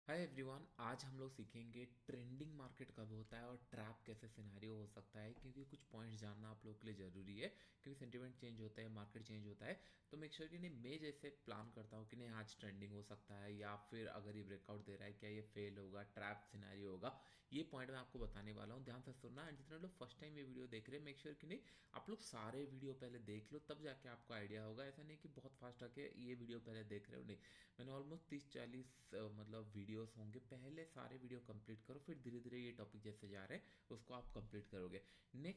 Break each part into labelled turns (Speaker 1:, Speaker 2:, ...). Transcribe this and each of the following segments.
Speaker 1: Hi everyone, आज हम लोग सीखेंगे ट्रेंडिंग मार्केट कब होता है और ट्रैप कैसे सिनेरियो हो सकता है। क्योंकि कुछ पॉइंट्स जानना आप लोगों के लिए ज़रूरी है, क्योंकि सेंटिमेंट चेंज होता है, मार्केट चेंज होता है। तो मेक श्योर कि नहीं, मैं जैसे प्लान करता हूँ कि नहीं आज ट्रेंडिंग हो सकता है या फिर अगर ये ब्रेकआउट दे रहा है क्या ये फेल होगा, ट्रैप सिनेरियो होगा, ये पॉइंट मैं आपको बताने वाला हूँ। ध्यान से सुनना। एंड जितने लोग फर्स्ट टाइम ये वीडियो देख रहे हैं, मेक श्योर कि नहीं आप लोग सारे वीडियो पहले देख लो, तब जाके आपको आइडिया होगा। ऐसा नहीं कि बहुत फास्ट आके ये वीडियो पहले देख रहे हो, नहीं। मैंने ऑलमोस्ट 30-40 मतलब वीडियोस होंगे, पहले सारे वीडियो कंप्लीट करो, फिर धीरे धीरे ये टॉपिक जैसे जा रहे हैं उसको आप कंप्लीट करोगे। मैं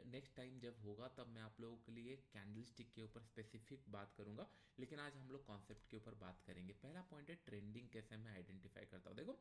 Speaker 1: नेक्स्ट टाइम जब होगा तब मैं आप लोगों के लिए कैंडल स्टिक के ऊपर स्पेसिफिक बात करूंगा, लेकिन आज हम लोग कॉन्सेप्ट के ऊपर बात करेंगे। पहला पॉइंट है ट्रेंडिंग कैसे मैं आइडेंटिफाई करता हूँ। देखो,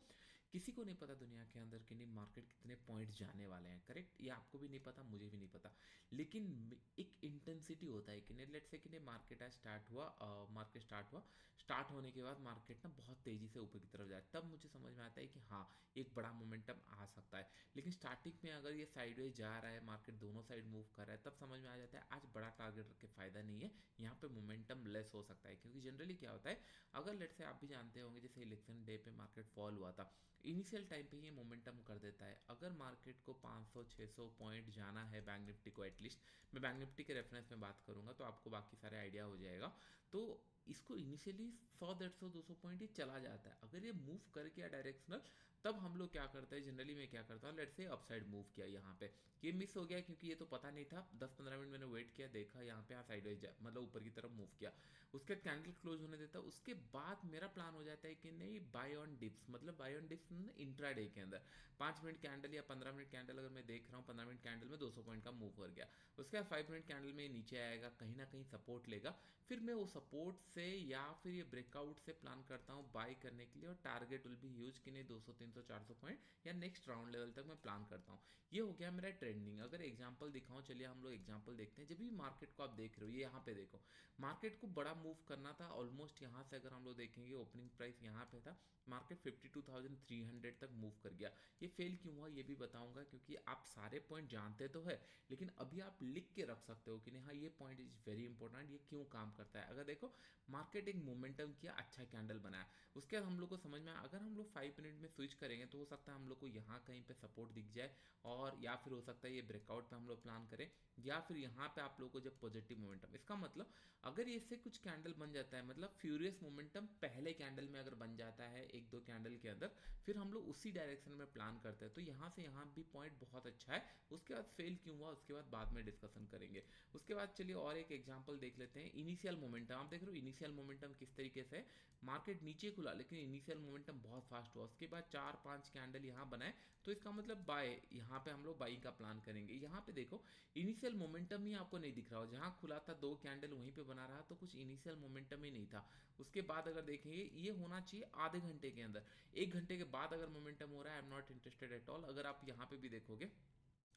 Speaker 1: किसी को नहीं पता दुनिया के अंदर कि नहीं मार्केट कितने पॉइंट जाने वाले हैं, करेक्ट। ये आपको भी नहीं पता, मुझे भी नहीं पता, लेकिन एक इंटेंसिटी होता है कि नहीं। लेट्स से कि नहीं मार्केट आज स्टार्ट हुआ, स्टार्ट होने के बाद मार्केट ना बहुत तेजी से ऊपर की तरफ जाए, तब मुझे समझ में आता है कि हाँ एक बड़ा मोमेंटम आ सकता है। लेकिन स्टार्टिंग में अगर ये साइडवेज जा रहा है, मार्केट दोनों साइड मूव कर रहा है, तब समझ में आ जाता है आज बड़ा टारगेट रख के फायदा नहीं है, यहाँ पे मोमेंटम लेस हो सकता है। क्योंकि जनरली क्या होता है, अगर लेट से आप भी जानते होंगे, जैसे इलेक्शन डे पे मार्केट फॉल हुआ था, इनिशियल टाइम पे ये मोमेंटम कर देता है। अगर मार्केट को 500-600 पॉइंट जाना है, बैंक निफ्टी को एटलीस्ट, मैं बैंक निफ्टी के रेफरेंस में बात करूंगा तो आपको बाकी सारे आइडिया हो जाएगा। तो इसको इनिशियली 100 150 200 पॉइंट ही चला जाता है। अगर ये मूव कर गया डायरेक्शनल, तब हम लोग क्या करते हैं, जनरली मैं क्या करता हूँ, लेट्स से अपसाइड मूव किया, यहाँ पे ये मिस हो गया क्योंकि ये तो पता नहीं था। 10-15 मिनट मैंने वेट किया, देखा यहाँ पे साइडवेज मतलब ऊपर की तरफ मूव किया, उसके बाद कैंडल क्लोज होने देता। उसके बाद मेरा प्लान हो जाता है कि नहीं बाय ऑन डिप्स, मतलब buy on dips intraday के अंदर 5 मिनट कैंडल या 15 मिनट कैंडल अगर मैं देख रहा हूँ, 15 मिनट कैंडल में 200 पॉइंट का मूव कर गया, उसके बाद 5 मिनट कैंडल में नीचे आएगा, कहीं ना कहीं सपोर्ट लेगा, फिर मैं वो सपोर्ट से या फिर ये ब्रेकआउट से प्लान करता हूँ बाय करने के लिए, और टारगेट विल बी ह्यूज कि नहीं 200 300 400 पॉइंट या नेक्स्ट राउंड लेवल तक मैं प्लान करता हूँ। ये हो गया मेरा ट्रेंडिंग। अगर एग्जांपल दिखाऊं, चलिए हम लोग एग्जांपल देखते हैं। जब भी मार्केट को आप देख रहे हो, ये यहाँ पे देखो, मार्केट को बड़ा मूव करना था ऑलमोस्ट। यहाँ से अगर हम लोग देखेंगे, ओपनिंग प्राइस यहाँ पे था, मार्केट 52,300 तक मूव कर गया। ये फेल क्यों हुआ ये भी बताऊंगा, क्योंकि आप सारे पॉइंट जानते तो है, लेकिन अभी आप लिख के रख सकते हो कि नहीं हाँ ये पॉइंट इज वेरी इंपॉर्टेंट, ये क्यों काम करता है। अगर देखो मार्केट एक मोमेंटम किया, अच्छा कैंडल बनाया, उसके बाद हम लोग को समझ में आया, अगर हम लोग 5 मिनट में स्विच करेंगे तो हो सकता है हम लोग को यहाँ कहीं पे सपोर्ट दिख जाए, और या फिर हो सकता है ये ब्रेकआउट पे हम लोग प्लान करें, या फिर यहाँ पे आप लोगों को जब पॉजिटिव मोमेंटम, इसका मतलब अगर इससे कुछ कैंडल बन जाता है, मतलब फ्यूरियस मोमेंटम पहले कैंडल में अगर बन जाता है एक दो कैंडल के अंदर, फिर हम लोग उसी डायरेक्शन में प्लान करते हैं। तो यहाँ से यहाँ भी पॉइंट बहुत अच्छा है। उसके बाद फेल क्यों हुआ उसके बाद में डिस्कशन करेंगे। उसके बाद चलिए और एक एग्जांपल देख लेते हैं। इनिशियल मोमेंटम आप देख रहे हो, इनिशियल मोमेंटम किस तरीके से, मार्केट नीचे खुला लेकिन इनिशियल मोमेंटम बहुत फास्ट हुआ, उसके बाद 4-5 कैंडल यहाँ बनाए, तो इसका मतलब बाय, यहाँ पे हम लोग बाइंग का प्लान करेंगे। यहाँ पे देखो इनिशियल मोमेंटम ही आपको नहीं दिख रहा हो, जहाँ खुला था 2 कैंडल वहीं पे बना रहा, तो कुछ इनिशियल मोमेंटम ही नहीं था। उसके बाद अगर देखेंगे, ये होना चाहिए आधे घंटे के अंदर, 1 घंटे के बाद अगर मोमेंटम हो रहा है, I am not interested at all. अगर आप यहाँ पे भी देखोगे,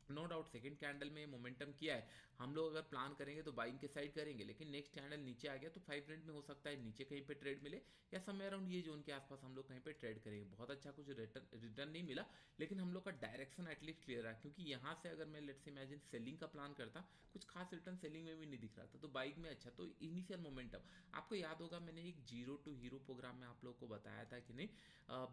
Speaker 1: नो डाउट सेकंड कैंडल में मोमेंटम किया है, हम लोग अगर प्लान करेंगे तो बाइंग के साइड करेंगे, लेकिन नेक्स्ट कैंडल नीचे आ गया तो 5 मिनट में हो सकता है नीचे कहीं पे ट्रेड मिले, या समय अराउंड ये जोन के आसपास हम लोग कहीं पे ट्रेड करेंगे। बहुत अच्छा कुछ रिटर्न नहीं मिला, लेकिन हम लोग का डायरेक्शन एटलीस्ट क्लियर है। क्योंकि यहाँ से अगर मैं लेट्स इमेजिन सेलिंग का प्लान करता, कुछ खास रिटर्न सेलिंग में भी नहीं दिख रहा था, तो बाइंग में अच्छा। तो इनिशियल मोमेंटम आपको याद होगा, मैंने एक जीरो टू हीरो प्रोग्राम में आप लोग को बताया था कि नहीं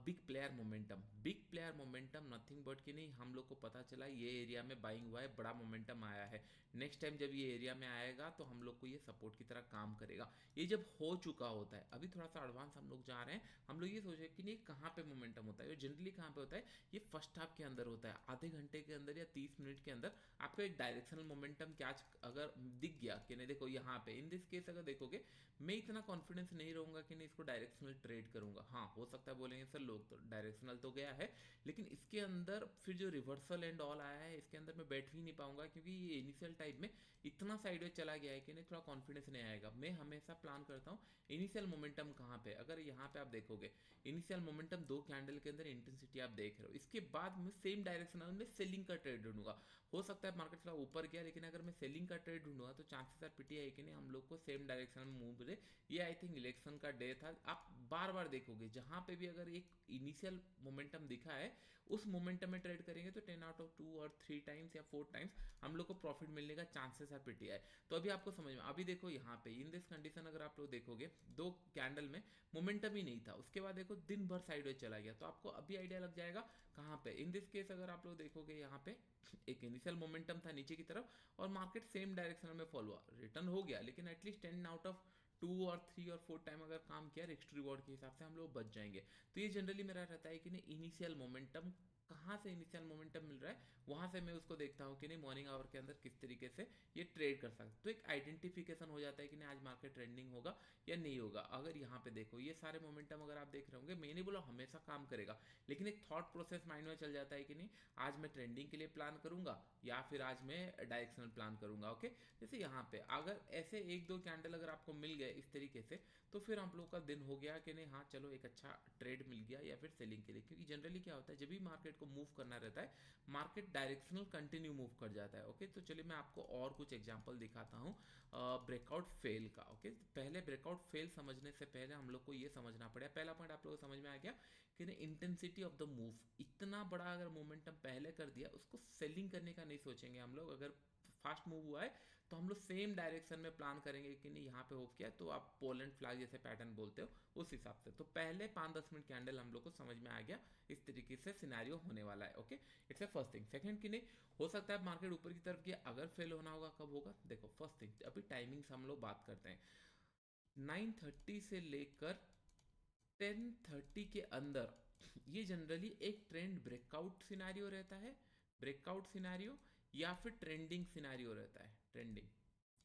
Speaker 1: big player momentum, big player momentum nothing but कि नहीं हम लोग को पता चला ये एरिया में बाइंग हुआ है, बड़ा मोमेंटम आया है, नेक्स्ट टाइम जब ये एरिया में आएगा तो हम लोग को ये सपोर्ट की तरह काम करेगा। ये जब हो चुका होता है, अभी थोड़ा सा एडवांस हम लोग जा रहे हैं, हम लोग ये सोच रहे हैं कि नहीं कहाँ पे मोमेंटम होता है, ये जनरली कहाँ पे होता है, ये फर्स्ट हाफ के अंदर होता है, आधे घंटे के अंदर या 30 मिनट के अंदर आपको एक डायरेक्शनल मोमेंटम कैच अगर दिख गया कि नहीं, देखो यहाँ पे इन दिस केस अगर देखोगे, मैं इतना कॉन्फिडेंस नहीं रहूंगा कि नहीं इसको डायरेक्शनल ट्रेड करूंगा। हाँ हो सकता है बोलेंगे सर लोग तो डायरेक्शनल तो गया है, लेकिन इसके अंदर फिर जो रिवर्सल एंड ऑल आया है, इसके अंदर मैं बैठ ही नहीं पाऊंगा, क्योंकि ये इनिशियल टाइम में इतना साइडवेज चला गया है कि नहीं थोड़ा कॉन्फिडेंस नहीं आएगा। मैं हमेशा प्लान करता हूँ इनिशियल मोमेंटम कहाँ पे। अगर यहाँ पे आप देखोगे इनिशियल मोमेंटम 2 कैंडल के अंदर इंटेंसिटी आप देख रहे हो, इसके बाद मैं सेम डायरेक्शन में सेलिंग का ट्रेड ढूंढूंगा। हो सकता है मार्केट थोड़ा ऊपर गया, लेकिन अगर मैं सेलिंग का ट्रेड ढूंढूंगा तो चांसेस आर पिटी है कि नहीं हम लोग को सेम डायरेक्शन में मूव मिले। ये आई थिंक इलेक्शन का डे था। आप बार बार देखोगे जहां पे भी अगर एक इनिशियल मोमेंटम दिखा है, उस मोमेंटम में ट्रेड करेंगे तो 10 आउट ऑफ 2 और 3 टाइम्स या 4 टाइम्स हम लोग को प्रॉफिट मिलने का चांसेस है पीटीआई। तो अभी आपको समझ में, अभी देखो यहाँ पे इन दिस कंडीशन अगर आप लोग देखोगे 2 कैंडल में मोमेंटम ही नहीं था, उसके बाद देखो दिन भर साइडवेज चला गया, तो आपको अभी आइडिया लग जाएगा कहाँ पे। इन दिस केस अगर आप लोग देखोगे यहाँ पे एक इनिशियल मोमेंटम था नीचे की तरफ और मार्केट सेम डायरेक्शन में फॉलो हुआ, रिटर्न हो गया, लेकिन एटलीस्ट 10 आउट ऑफ 2 और 3 और 4 टाइम अगर काम किया रिस्क रिवॉर्ड के हिसाब से हम लोग बच जाएंगे। तो ये जनरली मेरा रहता है कि नहीं, इनिशियल मोमेंटम कहाँ से इनिशियल मोमेंटम मिल रहा है वहाँ से मैं उसको देखता हूँ कि नहीं मॉर्निंग आवर के अंदर किस तरीके से ये ट्रेड कर सकते, तो एक आइडेंटिफिकेशन हो जाता है कि नहीं आज मार्केट ट्रेंडिंग होगा या नहीं होगा। अगर यहाँ पे देखो ये सारे मोमेंटम अगर आप देख रहे होंगे, मैं नहीं बोला हमेशा काम करेगा, लेकिन एक थॉट प्रोसेस माइंड में चल जाता है कि नहीं आज मैं ट्रेंडिंग के लिए प्लान करूंगा या फिर आज मैं डायरेक्शनल प्लान करूंगा। ओके, जैसे यहाँ पे अगर ऐसे एक दो कैंडल अगर आपको मिल गए इस तरीके से, तो फिर हम लोग का दिन हो गया कि नहीं हाँ चलो एक अच्छा ट्रेड मिल गया या फिर सेलिंग के लिए। क्योंकि जनरली क्या होता है जब भी मार्केट को मूव करना रहता है मार्केट डायरेक्शनल कंटिन्यू मूव कर जाता है। ओके, तो चलिए मैं आपको और कुछ एग्जांपल दिखाता हूँ ब्रेकआउट फेल का। ओके, पहले ब्रेकआउट फेल समझने से पहले हम लोग को ये समझना पड़ेगा, पहला पॉइंट आप लोगों को समझ में आ गया कि नहीं इंटेंसिटी ऑफ द मूव, इतना बड़ा अगर मोमेंटम पहले कर दिया उसको सेलिंग करने का नहीं सोचेंगे हम लोग। अगर फास्ट मूव हुआ है तो हम लोग सेम डायरेक्शन में प्लान करेंगे कि नहीं यहाँ पे हो किया तो आप पोलैंड फ्लैग जैसे पैटर्न बोलते हो उस हिसाब से। तो पहले 5-10 मिनट कैंडल हम लोग को समझ में आ गया इस तरीके से सिनेरियो होने वाला है। Okay, it's a first thing. Second कि नहीं हो सकता है मार्केट ऊपर की तरफ गया, अगर फेल होना होगा कब होगा, देखो फर्स्ट थिंग अभी टाइमिंग से हम लोग बात करते हैं 9:30 से लेकर 10:30 के अंदर ये जनरली एक ट्रेंड ब्रेकआउट सिनेरियो रहता है, ब्रेकआउट सिनेरियो या फिर ट्रेंडिंग सिनेरियो रहता है, ट्रेंडिंग।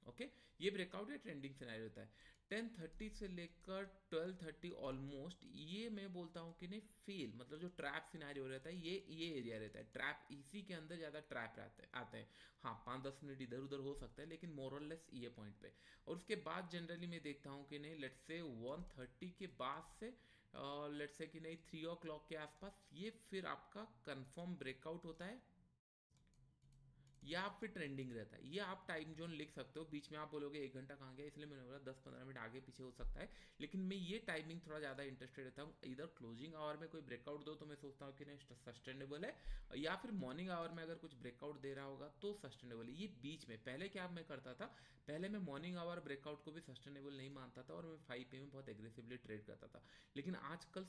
Speaker 1: ओके, ये ब्रेकआउट या ट्रेंडिंग सिनेरियो रहता है। 10:30 से लेकर 12:30 ऑलमोस्ट ये मैं बोलता हूँ कि नहीं फेल, मतलब जो ट्रैप सिनेरियो रहता है ये एरिया रहता है ट्रैप, इसी के अंदर ज़्यादा ट्रैप रहते आते हैं। हाँ 5-10 मिनट इधर उधर हो सकता है लेकिन मोरलेस ये पॉइंट पे। और उसके बाद जनरली मैं देखता हूँ कि नहीं लेट्स से 1:30 के बाद से लेट्स से कि नहीं 3 o'clock के आसपास ये फिर आपका कंफर्म ब्रेकआउट होता है या फिर ट्रेंडिंग रहता है। ये आप टाइम जोन लिख सकते हो, बीच में आप बोलोगे 1 घंटा कहाँ गया, इसलिए मैंने बोला 10-15 मिनट आगे पीछे हो सकता है, लेकिन मैं ये टाइमिंग थोड़ा ज़्यादा इंटरेस्टेड रहता हूँ। इधर क्लोजिंग आवर में कोई ब्रेकआउट दो तो मैं सोचता हूँ कि नहीं सस्टेनेबल है, या फिर मॉर्निंग आवर में अगर कुछ ब्रेकआउट दे रहा होगा तो सस्टेनेबल है। ये बीच में पहले क्या मैं करता था, पहले मैं मॉर्निंग आवर ब्रेकआउट को भी सस्टेनेबल नहीं मानता था और मैं 5 PM में बहुत एग्रेसिवली ट्रेड करता था। लेकिन आजकल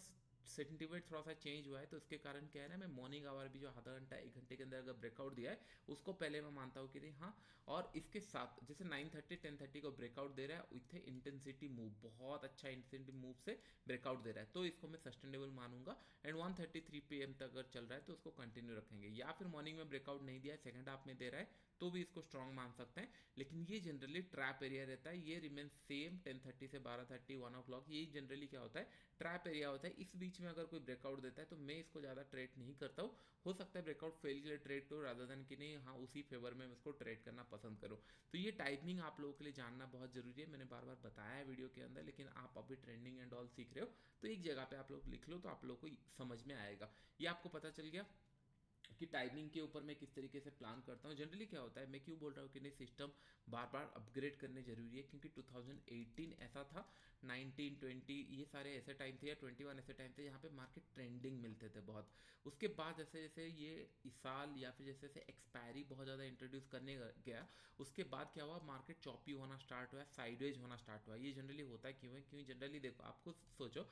Speaker 1: सेंटिमेंट थोड़ा सा चेंज हुआ है, तो इसके कारण क्या है ना मैं मॉर्निंग आवर भी जो आधा घंटा 1 घंटे के अंदर अगर ब्रेकआउट दिया है उसको पहले मैं मानता हूँ कि नहीं हाँ। और इसके साथ जैसे 9:30-10:30 को ब्रेकआउट दे रहा है विथ इंटेंसिटी मूव, बहुत अच्छा इंटेंसिटी मूव से ब्रेकआउट दे रहा है, तो इसको मैं सस्टेनेबल मानूंगा। एंड 1:33 PM तक अगर चल रहा है तो उसको कंटिन्यू रखेंगे। या फिर मॉर्निंग में ब्रेकआउट नहीं दिया है सेकंड हाफ में दे रहा है तो भी इसको स्ट्रॉन्ग मान सकते हैं। लेकिन ये जनरली ट्रैप एरिया रहता है, ये रिमेन सेम 10:30 से 12:30 1 o'clock, ये जनरली क्या होता है ट्रैप एरिया होता है। इस बीच में अगर कोई ब्रेकआउट देता है तो मैं इसको ज़्यादा ट्रेड नहीं करता हूँ। हो सकता है ब्रेकआउट फेल के लिए ट्रेड करो रादर देन कि नहीं हाँ उसी फेवर में इसको ट्रेड करना पसंद करो। तो ये टाइमिंग आप लोगों के लिए जानना बहुत ज़रूरी है, मैंने बार बार बताया है वीडियो के अंदर, लेकिन आप अभी ट्रेंडिंग एंड ऑल सीख रहे हो तो एक जगह पे आप लोग लिख लो तो आप लोग को समझ में आएगा। ये आपको पता चल गया कि टाइमिंग के ऊपर मैं किस तरीके से प्लान करता हूँ। जनरली क्या होता है मैं क्यों बोल रहा हूँ कि नहीं सिस्टम बार बार अपग्रेड करने जरूरी है, क्योंकि 2018 ऐसा था, 19-20 ये सारे ऐसे टाइम थे या 21 ऐसे टाइम थे जहाँ पे मार्केट ट्रेंडिंग मिलते थे बहुत। उसके बाद जैसे जैसे ये इस साल या फिर जैसे जैसे एक्सपायरी बहुत ज़्यादा इंट्रोड्यूस करने गया, उसके बाद क्या हुआ मार्केट चॉपी होना स्टार्ट हुआ, साइडवेज होना स्टार्ट हुआ। ये जनरली होता है क्यों है, क्योंकि जनरली देखो आपको सोचो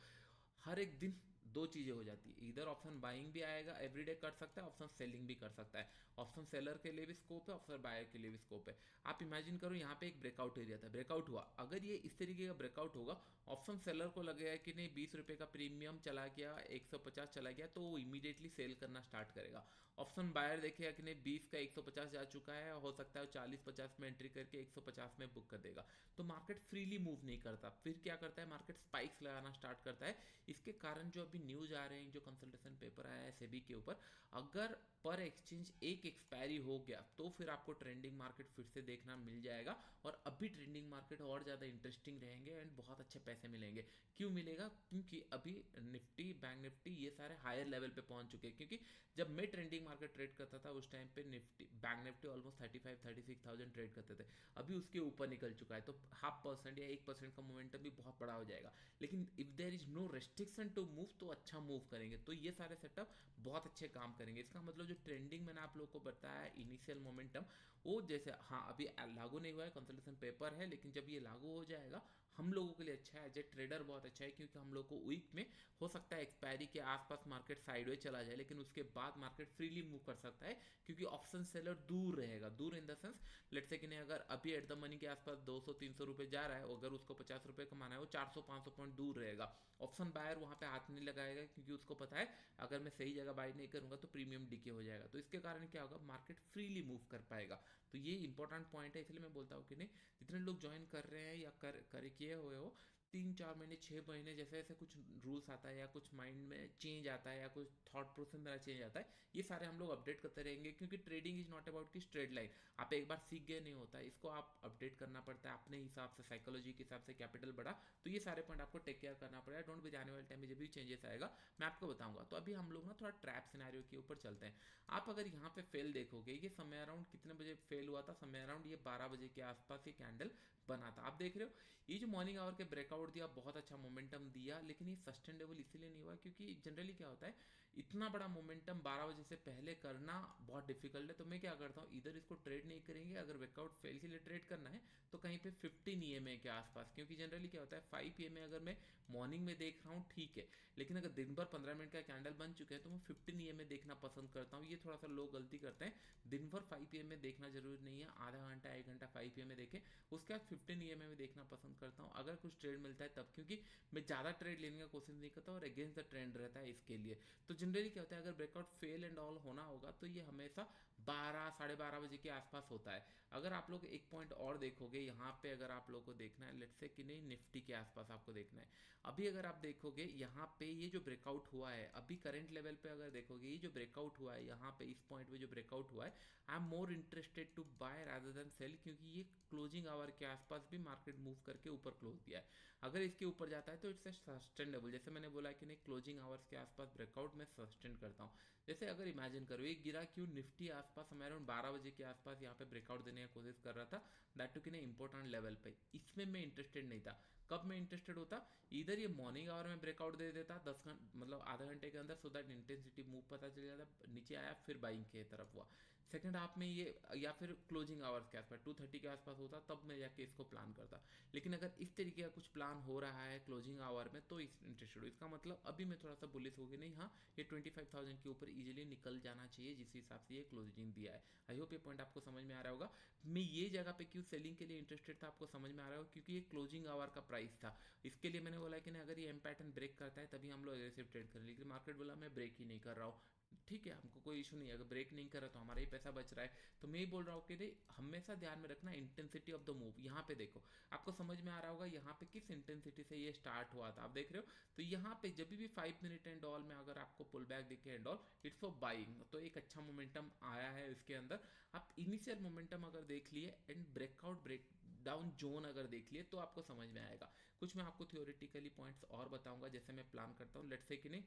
Speaker 1: हर एक दिन दो चीज़ें हो जाती है, इधर ऑप्शन बाइंग भी आएगा एवरीडे कर सकता है, ऑप्शन सेलिंग भी कर सकता है। ऑप्शन सेलर के लिए भी स्कोप है, ऑप्शन बायर के लिए भी स्कोप है। आप इमेजिन करो यहाँ पे एक ब्रेकआउट एरिया था, ब्रेकआउट हुआ, अगर ये इस तरीके का ब्रेकआउट होगा ऑप्शन सेलर को लगेगा कि नहीं 20 रुपये का प्रीमियम चला गया 150 चला गया तो वो इमीडिएटली सेल करना स्टार्ट करेगा। ऑप्शन बायर देखेगा कि नहीं 20 का 150 जा चुका है, हो सकता है 40-50 में एंट्री करके 150 में बुक कर देगा। तो मार्केट फ्रीली मूव नहीं करता, फिर क्या करता है मार्केट स्पाइक्स लगाना स्टार्ट करता है। इसके कारण जो अभी न्यूज़ आ रहे हैं, जो कंसल्टेशन पेपर आया है सेबी के ऊपर, अगर पर एक्सचेंज एक एक्सपायरी हो गया तो फिर आपको ट्रेंडिंग मार्केट फिर से देखना मिल जाएगा। और अभी ट्रेंडिंग मार्केट और ज़्यादा इंटरेस्टिंग रहेंगे एंड बहुत अच्छे पैसे मिलेंगे। क्यों मिलेगा, क्योंकि अभी निफ्टी बैंक निफ्टी ये सारे हायर लेवल पे पहुंच चुके हैं। क्योंकि जब मैं ट्रेंडिंग मार्केट ट्रेड करता था उस टाइम पे Nifty bank Nifty almost 35-36 thousand trade करते थे, अभी उसके ऊपर निकल चुका है। तो 0.5% या 1% का मोमेंटम भी बहुत बड़ा हो जाएगा। लेकिन if there is no restriction to move तो अच्छा मूव करेंगे। तो ये सारे सेटअप बहुत अच्छे काम करेंगे। इसका मतलब जो ट्रेंडिंग मैंने आप लोगों को बताया इनिशियल मोमेंटम, वो जैसे हाँ अभी लागू नहीं हुआ है, कंसल्टेशन पेपर है, लेकिन जब ये लागू हो जाएगा हम लोगों के लिए अच्छा है, एज ए ट्रेडर बहुत अच्छा है, क्योंकि हम लोग को वीक में हो सकता है एक्सपायरी के आसपास मार्केट साइडवे चला जाए, लेकिन उसके बाद मार्केट फ्रीली मूव कर सकता है, क्योंकि ऑप्शन सेलर दूर रहेगा। दूर in the sense, let's say कि नहीं, अगर अभी एट द मनी के आसपास 200-300 रुपये जा रहा है, अगर उसको 50 रुपये कमाना है, वो 400-500 पॉइंट दूर रहेगा। ऑप्शन बायर वहाँ पे हाथ नहीं लगाएगा, क्योंकि उसको पता है अगर मैं सही जगह बाय नहीं करूंगा तो प्रीमियम डीके हो जाएगा। तो इसके कारण क्या होगा, मार्केट फ्रीली मूव कर पाएगा। तो ये इंपॉर्टेंट पॉइंट है, इसलिए मैं बोलता हूँ कि नहीं, जितने लोग ज्वाइन कर रहे हैं या कर किए हुए हो, 3-4 महीने 6 महीने जैसे जैसे कुछ रूल्स आता है या कुछ माइंड में चेंज आता है या कुछ थॉट प्रोसेस मेरा चेंज आता है, ये सारे हम लोग अपडेट करते रहेंगे, क्योंकि ट्रेडिंग इज नॉट अबाउट की स्ट्रेट लाइन। आप एक बार सीख गए नहीं होता, इसको आप अपडेट करना पड़ता है अपने हिसाब से, साइकोलॉजी के हिसाब से, कैपिटल बढ़ा। तो ये सारे पॉइंट आपको टेक केयर करना पड़ेगा। डोंट भी, जाने वाले टाइम में जब भी चेंजेस आएगा मैं आपको बताऊंगा। तो अभी हम लोग ना थोड़ा ट्रैप सिनेरियो के ऊपर चलते हैं। आप अगर यहाँ पे फेल देखोगे, ये समय अराउंड कितने बजे फेल हुआ था, समय अराउंड ये 12 बजे के आसपास ये कैंडल बना था। आप देख रहे हो ये जो मॉर्निंग आवर के ब्रेकआउट दिया, बहुत अच्छा मोमेंटम दिया, लेकिन ये सस्टेनेबल इसीलिए नहीं हुआ क्योंकि जनरली क्या होता है, इतना बड़ा मोमेंटम 12 बजे से पहले करना बहुत डिफिकल्ट है। तो मैं क्या करता हूँ, इधर इसको ट्रेड नहीं करेंगे, अगर ब्रेकआउट फेल के लिए ट्रेड करना है तो कहीं पे 15 ईएमए के आसपास, क्योंकि जनरली क्या होता है 5 ईएमए अगर मैं मॉर्निंग में देख रहा हूँ ठीक है, लेकिन अगर दिन भर 15 मिनट का कैंडल बन चुके हैं तो मैं 15 ईएमए देखना पसंद करता हूँ। ये थोड़ा सा लोग गलती करते हैं, दिन भर 5 ईएमए देखना जरूरी नहीं है, आधा घंटा 1 घंटा 5 ईएमए देखें, उसके बाद 15 ईएमए में देखना पसंद करता हूँ अगर कुछ ट्रेड मिलता है तब, क्योंकि मैं ज़्यादा ट्रेड लेने का कोशिश नहीं करता और अगेंस्ट द ट्रेंड रहता है इसके लिए। तो जनरली क्या होता है, अगर ब्रेकआउट फेल एंड ऑल होना होगा तो ये हमेशा 12-12:30 बजे के आसपास होता है। अगर आप लोग एक पॉइंट और देखोगे यहाँ पे, अगर आप लोग को देखना है लेट्स से कि नहीं, निफ्टी के आसपास आपको देखना है। अभी अगर आप देखोगे यहाँ पे ये जो ब्रेकआउट हुआ है अभी करंट लेवल पे, अगर देखोगे ये जो ब्रेकआउट हुआ है यहाँ पे, इस पॉइंट पे जो ब्रेकआउट हुआ है, I am more interested to buy rather than sell, क्योंकि ये क्लोजिंग आवर के आसपास भी मार्केट मूव करके ऊपर क्लोज दिया है। अगर इसके ऊपर जाता है तो इट्स सस्टेनेबल, जैसे मैंने बोला कि नहीं, क्लोजिंग आवर्स के आसपास ब्रेकआउट में सस्टेन करता हूँ। जैसे अगर इमेजिन करो ये गिरा क्यों, निफ्टी आसपास हमारे अराउंड 12 बजे के आसपास यहाँ पे ब्रेकआउट देने की कोशिश कर रहा था, दैट टू कि नहीं इंपॉर्टेंट लेवल पे, इसमें मैं इंटरेस्टेड नहीं था। कब मैं इंटरेस्टेड होता, इधर ये मॉर्निंग आवर में ब्रेकआउट दे देता 10 घंटे मतलब आधा घंटे के अंदर, सो दैट इंटेंसिटी मूव पता चल जाता, नीचे आया फिर बाइंग के तरफ हुआ। सेकंड हाफ में ये, या फिर क्लोजिंग आवर्स के आसपास 2:30 के आसपास होता, तब मैं जाके इसको प्लान करता। लेकिन अगर इस तरीके का कुछ प्लान हो रहा है क्लोजिंग आवर में तो इस इंटरेस्टेड हो, इसका मतलब अभी मैं थोड़ा सा बुलिश हो गया, नहीं हाँ ये 25,000 के ऊपर इजीली निकल जाना चाहिए जिस हिसाब से ये क्लोजिंग दिया है। आई होप ये पॉइंट आपको समझ में आ रहा होगा। मैं ये जगह पे क्यों सेलिंग के लिए इंटरेस्टेड था आपको समझ में आ रहा होगा, क्योंकि ये क्लोजिंग आवर का प्राइस था। इसके लिए मैंने बोला कि नहीं, अगर ये एम पैटर्न ब्रेक करता है तभी हम लोग एग्रेसिव ट्रेड करें, लेकिन मार्केट बोला मैं ब्रेक ही नहीं कर रहा हूँ, ठीक है हमको कोई इशू नहीं है, अगर ब्रेक नहीं कर रहा तो हमारा ही पैसा बच रहा है। तो मैं ही बोल रहा हूँ कि हमेशा ध्यान में रखना इंटेंसिटी ऑफ द मूव। यहाँ पे देखो, आपको समझ में आ रहा होगा यहाँ पे किस इंटेंसिटी से ये स्टार्ट हुआ था, आप देख रहे हो। तो यहाँ पे जब भी 5 मिनट एंड ऑल में अगर आपको पुल बैक दिखे and all, it's for buying, तो एक अच्छा मोमेंटम आया है इसके अंदर। आप इनिशियल मोमेंटम अगर देख लिए and breakout break down zone अगर देख लिए तो आपको समझ में आएगा। कुछ मैं आपको थियोरेटिकली पॉइंट्स और बताऊंगा जैसे मैं प्लान करता हूँ, लेट्स से कि नहीं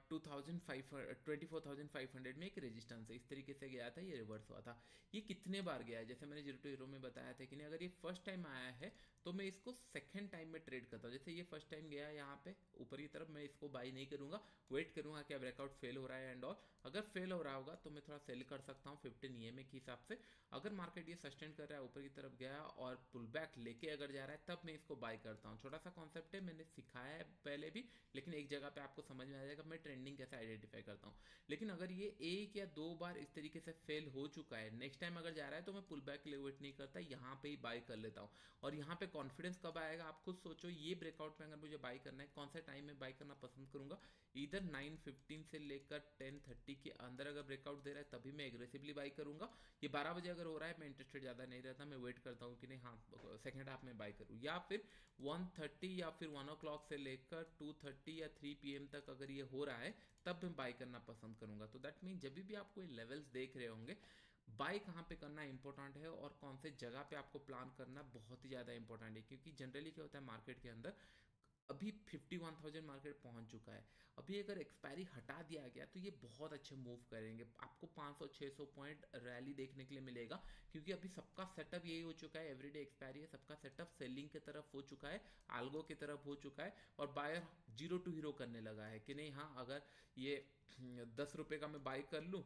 Speaker 1: 24,500 में एक रेजिस्टेंस है, इस तरीके से गया था, ये रिवर्स हुआ था। ये कितने बार गया है, जैसे मैंने जीरो टू हीरो में बताया था कि नहीं, अगर ये फर्स्ट टाइम आया है तो मैं इसको सेकंड टाइम में ट्रेड करता हूँ। जैसे ये फर्स्ट टाइम गया है यहाँ पे ऊपर की तरफ, मैं इसको बाई नहीं करूंगा, वेट करूंगा क्या ब्रेकआउट फेल हो रहा है एंड ऑल। अगर फेल हो रहा होगा तो मैं थोड़ा सेल कर सकता हूँ 15 ईएमए के हिसाब से। अगर मार्केट ये सस्टेन कर रहा है, ऊपर की तरफ गया और पुल बैक लेके अगर जा रहा है, तब मैं इसको बाय करता हूँ। छोटा सा कॉन्सेप्ट है, मैंने सिखाया है पहले भी, लेकिन एक जगह पे आपको समझ में आ जाएगा मैं ट्रेंडिंग कैसे आइडेंटिफाई करता हूँ। लेकिन अगर ये एक या दो बार इस तरीके से फेल हो चुका है, नेक्स्ट टाइम अगर जा रहा है तो मैं पुल बैक के लिए वेट नहीं करता, यहाँ पे ही बाय कर लेता हूँ। और यहाँ पे कॉन्फिडेंस कब आएगा आप खुद सोचो, ये ब्रेकआउट में अगर मुझे बाय करना है, कौन सा टाइम में बाय करना पसंद करूंगा, इधर 9:15 से लेकर 10:30 के अंदर अगर ब्रेकआउट दे रहा है तभी मैं एग्रेसिवली बाय करूंगा। ये 12 बजे अगर हो रहा है मैं इंटरेस्टेड ज़्यादा नहीं रहता, मैं वेट करता हूँ कि नहीं हाँ सेकंड हाफ में बाय करूँ, या फिर 1:30 या फिर 1 o'clock से लेकर 2:30 या 3 PM तक अगर ये हो रहा है तब मैं बाय करना पसंद करूंगा। तो दैट मीन जब भी आप कोई लेवल्स देख रहे होंगे, बाय कहाँ पे करना इंपॉर्टेंट है और कौन से जगह पे आपको प्लान करना बहुत ही ज़्यादा इंपॉर्टेंट है, क्योंकि जनरली क्या होता है मार्केट के अंदर अभी 51,000 मार्केट पहुंच चुका है। अभी अगर एक्सपायरी हटा दिया गया तो ये बहुत अच्छे मूव करेंगे, आपको 500-600 पॉइंट रैली देखने के लिए मिलेगा, क्योंकि अभी सबका सेटअप यही हो चुका है, एवरीडे एक्सपायरी है, सबका सेटअप सेलिंग की तरफ हो चुका है, आल्गो की तरफ हो चुका है, और बायर जीरो टू हीरो करने लगा है कि नहीं हाँ अगर ये 10 रुपये का मैं बाई कर लूँ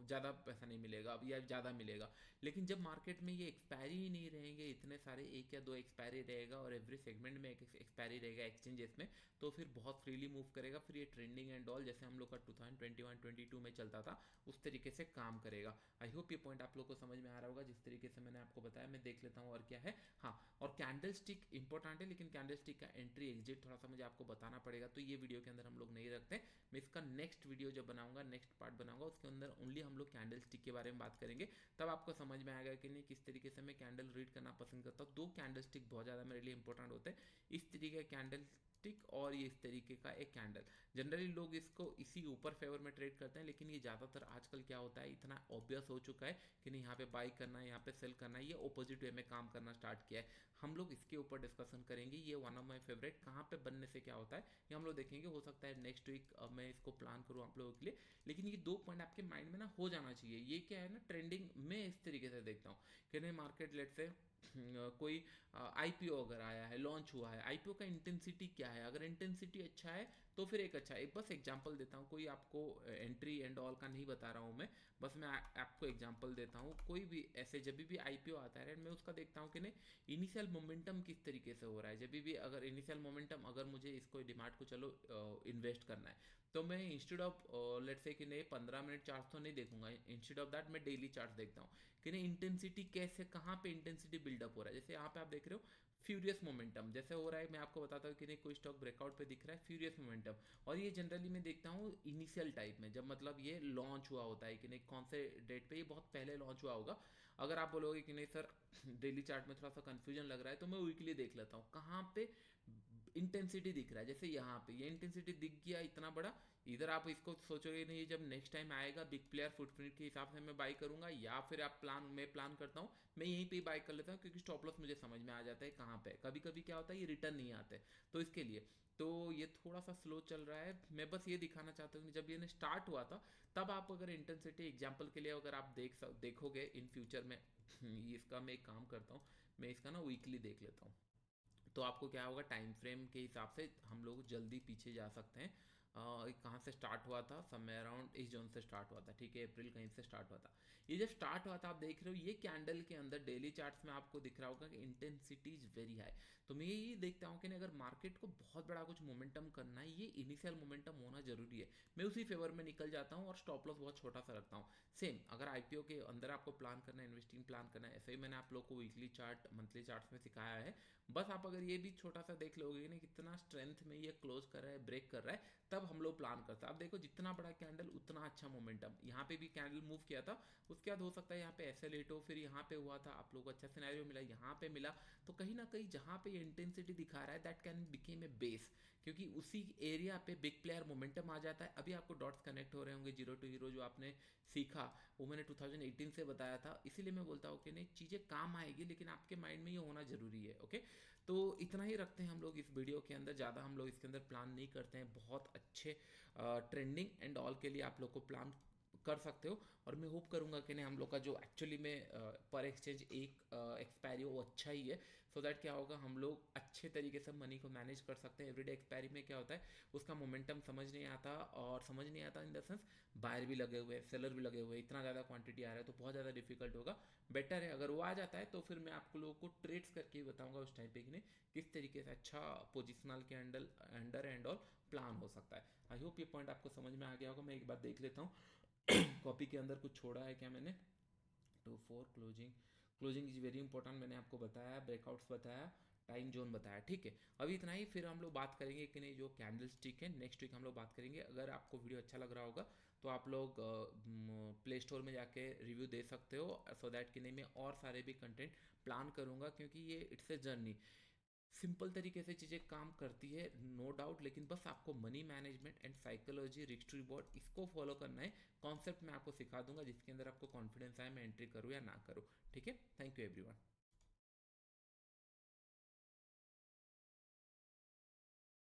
Speaker 1: ज़्यादा पैसा नहीं मिलेगा अब या ज़्यादा मिलेगा। लेकिन जब मार्केट में ये एक्सपायरी ही नहीं रहेंगे, इतने सारे एक या दो एक्सपायरी रहेगा और एवरी सेगमेंट में एक एक्सपायरी रहेगा एक्सचेंजेस में, तो फिर बहुत फ्रीली मूव करेगा, फिर ये ट्रेंडिंग एंड ऑल जैसे हम लोग का 2021-22 में चलता था उस तरीके से काम करेगा। आई होप ये पॉइंट आप लोग को समझ में आ रहा होगा, जिस तरीके से मैंने आपको बताया। मैं देख लेता हूँ और क्या है। हाँ, और कैंडल स्टिक इंपॉर्टेंट है, लेकिन कैंडल स्टिक का एंट्री एग्जिट थोड़ा सा मुझे आपको बताना पड़ेगा, तो ये वीडियो के अंदर हम लोग नहीं रखते। मैं इसका नेक्स्ट वीडियो जब बनाऊंगा, नेक्स्ट पार्ट बनाऊंगा, उसके अंदर ओनली हम लोग कैंडल स्टिक के बारे में बात करेंगे, तब आपको समझ में आएगा कि नहीं किस तरीके से मैं कैंडल रीड करना पसंद करता हूँ। दो कैंडल स्टिक बहुत ज़्यादा मेरे लिए इंपॉर्टेंट होते हैं, इस तरीके का कैंडल स्टिक और ये इस तरीके का एक कैंडल। जनरली लोग इसको इसी ऊपर फेवर में ट्रेड करते हैं, लेकिन ये ज़्यादातर आजकल क्या होता है, इतना ऑब्वियस हो चुका है कि नहीं यहाँ पे बाई करना है, यहाँ पे सेल करना है, ये ऑपोजिट वे में काम करना स्टार्ट किया है। हम लोग इसके ऊपर डिस्कशन करेंगे, ये वन ऑफ माई फेवरेट, कहाँ पे बनने से क्या होता है ये हम लोग देखेंगे। हो सकता है नेक्स्ट वीक मैं इसको प्लान करूँ आप लोगों के लिए, लेकिन ये दो पॉइंट आपके माइंड में ना हो जाना चाहिए। ये क्या है ना, ट्रेंडिंग में इस तरीके से देखता हूँ कि नहीं मार्केट लेट से कोई आईपीओ अगर आया है, लॉन्च हुआ है, आईपीओ का इंटेंसिटी क्या है, अगर इंटेंसिटी अच्छा है तो फिर एक अच्छा है। एक बस एग्जांपल देता हूँ, कोई आपको एंट्री एंड ऑल का नहीं बता रहा हूँ मैं, बस मैं आपको एग्जांपल देता हूँ। कोई भी ऐसे जब भी आईपीओ आता है मैं उसका देखता हूँ कि नहीं इनिशियल मोमेंटम किस तरीके से हो रहा है। जब भी अगर इनिशियल मोमेंटम, अगर मुझे इसको डिमार्ट को चलो इन्वेस्ट करना है, तो मैं इंस्टेड ऑफ लेट्स से कि नहीं 15 मिनट चार्ट तो नहीं देखूंगा, इंस्टेड ऑफ दैट मैं डेली चार्ट देखता हूँ कि नहीं इंटेंसिटी कैसे, कहाँ पे इंटेंसिटी बिल्डअप हो रहा है। जैसे यहाँ पे आप देख रहे हो फ्यूरियस मोमेंटम जैसे हो रहा है, मैं आपको बताता हूँ कि नहीं कोई स्टॉक ब्रेकआउट पे दिख रहा है फ्यूरियस मोमेंटम, और ये जनरली मैं देखता हूँ इनिशियल टाइप में, जब मतलब ये लॉन्च हुआ होता है कि नहीं कौन से डेट पे, ये बहुत पहले लॉन्च हुआ होगा। अगर आप बोलोगे कि नहीं सर डेली चार्ट में थोड़ा सा कंफ्यूजन लग रहा है, तो मैं वीकली देख लेता हूँ कहाँ पे इंटेंसिटी दिख रहा है। जैसे यहाँ पे ये इंटेंसिटी दिख गया इतना बड़ा, इधर आप इसको सोचोगे नहीं जब नेक्स्ट टाइम आएगा बिग प्लेयर फुटप्रिंट के हिसाब से मैं बाई करूंगा, या फिर आप मैं प्लान करता हूँ मैं यहीं पे बाई कर लेता हूँ, क्योंकि स्टॉप लॉस मुझे समझ में आ जाता है कहाँ पे। कभी कभी क्या होता है ये रिटर्न नहीं आते, तो इसके लिए तो ये थोड़ा सा स्लो चल रहा है। मैं बस ये दिखाना चाहता हूँ कि जब ये स्टार्ट हुआ था तब आप अगर इंटेंसिटी एग्जाम्पल के लिए अगर आप देखोगे इन फ्यूचर में इसका मैं एक काम करता हूँ, मैं इसका ना वीकली देख लेता हूँ, तो आपको क्या होगा टाइम फ्रेम के हिसाब से हम लोग जल्दी पीछे जा सकते हैं। कहाँ से स्टार्ट हुआ था, समय अराउंड इस जोन से स्टार्ट हुआ था, ठीक है, अप्रैल कहीं से स्टार्ट हुआ था। ये जब स्टार्ट हुआ था आप देख रहे हो ये कैंडल के अंदर डेली चार्ट्स में आपको दिख रहा होगा कि इंटेंसिटी इज वेरी हाई। तो मैं यही देखता हूँ कि अगर मार्केट को बहुत बड़ा कुछ मोमेंटम करना है, ये इनिशियल मोमेंटम होना जरूरी है, मैं उसी फेवर में निकल जाता हूँ और स्टॉप लॉस बहुत छोटा सा रखता हूँ। सेम अगर आईपीओ के अंदर आपको प्लान करना है, इन्वेस्टिंग प्लान करना है, ऐसे ही मैंने आप लोग को वीकली चार्ट मंथली चार्ट्स में सिखाया है। बस आप अगर ये भी छोटा सा देख लोगे ना कितना स्ट्रेंथ में ये क्लोज कर रहा है, ब्रेक कर रहा है, तब हम लोग प्लान करते हैं। आप देखो जितना बड़ा कैंडल उतना अच्छा मोमेंटम, यहाँ पे भी कैंडल मूव किया था, उसके बाद हो सकता है यहाँ पे ऐसे लेट हो, फिर यहाँ पे हुआ था आप लोग को अच्छा सिनेरियो मिला, यहाँ पे मिला, तो कहीं ना कहीं जहाँ पे ये इंटेंसिटी दिखा रहा है that can became a base, क्योंकि उसी एरिया पे बिग प्लेयर मोमेंटम आ जाता है। अभी आपको डॉट्स कनेक्ट हो रहे होंगे, जीरो टू हीरो जो आपने सीखा वो मैंने 2018 से बताया था, इसीलिए मैं बोलता हूँ कि नहीं चीज़ें काम आएगी, लेकिन आपके माइंड में ये होना जरूरी है। ओके, तो इतना ही रखते हैं हम लोग इस वीडियो के अंदर, ज़्यादा हम लोग इसके अंदर प्लान नहीं करते हैं। बहुत अच्छे ट्रेंडिंग एंड ऑल के लिए आप लोग को प्लान कर सकते हो, और मैं होप करूंगा कि नहीं हम लोग का जो एक्चुअली में पर एक्सचेंज एक एक्सपायरी वो अच्छा ही है, सो दैट क्या होगा हम लोग अच्छे तरीके से मनी को मैनेज कर सकते हैं। एवरीडे एक्सपायरी में क्या होता है उसका मोमेंटम समझ नहीं आता, और समझ नहीं आता इन द सेंस बायर भी लगे हुए हैं सेलर भी लगे हुए हैं, इतना ज़्यादा क्वांटिटी आ रहा है तो बहुत ज़्यादा डिफिकल्ट होगा। बेटर है अगर वो आ जाता है तो फिर मैं आप लोगों को ट्रेड्स करके ही बताऊंगा उस टाइम पे कि नहीं किस तरीके से अच्छा पोजिशनल के अंडर एंड ऑल प्लान हो सकता है। आई होप ये पॉइंट आपको समझ में आ गया होगा। मैं एक बार देख लेता हूँ कॉपी के अंदर कुछ छोड़ा है क्या मैंने। Two four closing, closing is very important, मैंने आपको बताया, ब्रेकआउट्स बताया, टाइम जोन बताया, ठीक है। अभी इतना ही, फिर हम लोग बात करेंगे कि नहीं जो कैंडल स्टिक है नेक्स्ट वीक हम लोग बात करेंगे। अगर आपको वीडियो अच्छा लग रहा होगा तो आप लोग प्ले स्टोर में जाके रिव्यू दे सकते हो, सो दैट कि नहीं मैं और सारे भी कंटेंट प्लान करूँगा, क्योंकि ये इट्स ए जर्नी, सिंपल तरीके से चीज़ें काम करती है नो डाउट, लेकिन बस आपको money management and psychology risk reward इसको फॉलो करना है। कॉन्सेप्ट मैं आपको सिखा दूंगा जिसके अंदर आपको कॉन्फिडेंस आए मैं एंट्री करूँ या ना करूँ, ठीक है। Thank you everyone.